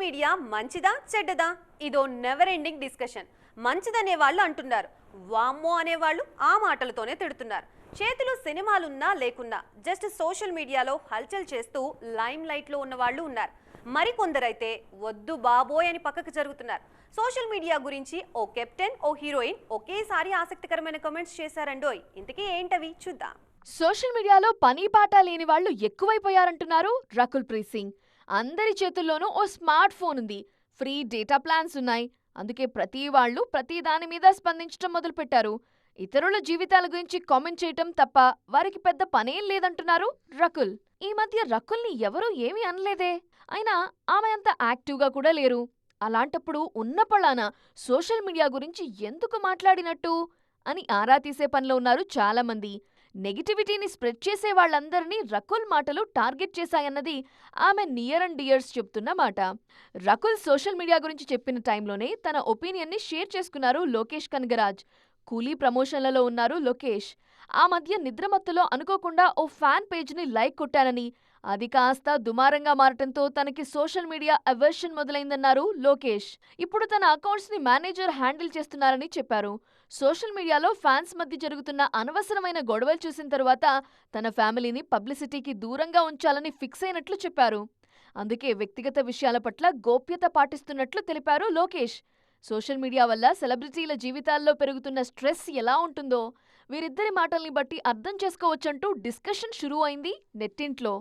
Media మంచిదా చెడ్డదా ఇదో never ending discussion. మంచిదనే వాళ్ళు అంటున్నారు, వామ్మో అనేవాళ్ళు ఆ మాటలతోనే తిడుతున్నారు. చేతిలో సినిమాలున్నా లేకున్నా జస్ట్ సోషల్ మీడియాలో హల్చల్ చేస్తూ లైమ్ లైట్లో ఉన్న వాళ్ళు ఉన్నారు. మరికొందరైతే వద్దు బాబోయ్ అని పక్కకు జరుగుతున్నారు. సోషల్ మీడియా గురించి ఓ కెప్టెన్ ఓ హీరోయిన్ ఒకేసారి ఆసక్తికరమైన కామెంట్స్ చేశారండోయ్. ఇంతకీ ఏంటవి చూద్దాం. సోషల్ మీడియాలో పని పాట లేని వాళ్ళు ఎక్కువైపోయారంటున్నారు రకుల్ ప్రీత్ సింగ్. అందరి చేతుల్లోనూ ఓ స్మార్ట్ ఫోన్ ఉంది, ఫ్రీ డేటా ప్లాన్స్ ఉన్నాయి. అందుకే ప్రతి వాళ్ళు ప్రతి దాని మీద స్పందించడం మొదలుపెట్టారు. ఇతరుల జీవితాల గురించి కామెంట్ చేయటం తప్ప వారికి పెద్ద పనేం లేదంటున్నారు రకుల్. ఈ మధ్య రకుల్ని ఎవరూ ఏమీ అనలేదే, అయినా ఆమె అంత యాక్టివ్గా కూడా లేరు. అలాంటప్పుడు ఉన్న పళాన సోషల్ మీడియా గురించి ఎందుకు మాట్లాడినట్టు అని ఆరా తీసే పనిలో ఉన్నారు చాలామంది. నెగిటివిటీని స్ప్రెడ్ చేసే వాళ్ళందరినీ రకుల్ మాటలు టార్గెట్ చేశాయన్నది ఆమె నియర్ అండ్ డియర్స్ చెప్తున్న మాట. రకుల్ సోషల్ మీడియా గురించి చెప్పిన టైంలోనే తన ఒపీనియన్ని షేర్ చేసుకున్నారు లోకేష్ కనగరాజ్. కూలీ ప్రమోషన్లలో ఉన్నారు లోకేష్. ఆ మధ్య నిద్రమత్తులో అనుకోకుండా ఓ ఫ్యాన్ పేజ్ని లైక్ కొట్టానని, అది కాస్త దుమారంగా మారటంతో తనకి సోషల్ మీడియా అవర్షన్ మొదలైందన్నారు లోకేష్. ఇప్పుడు తన అకౌంట్స్ని మేనేజర్ హ్యాండిల్ చేస్తున్నారని చెప్పారు. సోషల్ మీడియాలో ఫ్యాన్స్ మధ్య జరుగుతున్న అనవసరమైన గొడవలు చూసిన తరువాత తన ఫ్యామిలీని పబ్లిసిటీకి దూరంగా ఉంచాలని ఫిక్స్ అయినట్లు చెప్పారు. అందుకే వ్యక్తిగత విషయాల పట్ల గోప్యత పాటిస్తున్నట్లు తెలిపారు లోకేష్. సోషల్ మీడియా వల్ల సెలబ్రిటీల జీవితాల్లో పెరుగుతున్న స్ట్రెస్ ఎలా ఉంటుందో వీరిద్దరి మాటల్ని బట్టి అర్థం చేసుకోవచ్చంటూ డిస్కషన్ షురూ అయింది నెట్టింట్లో.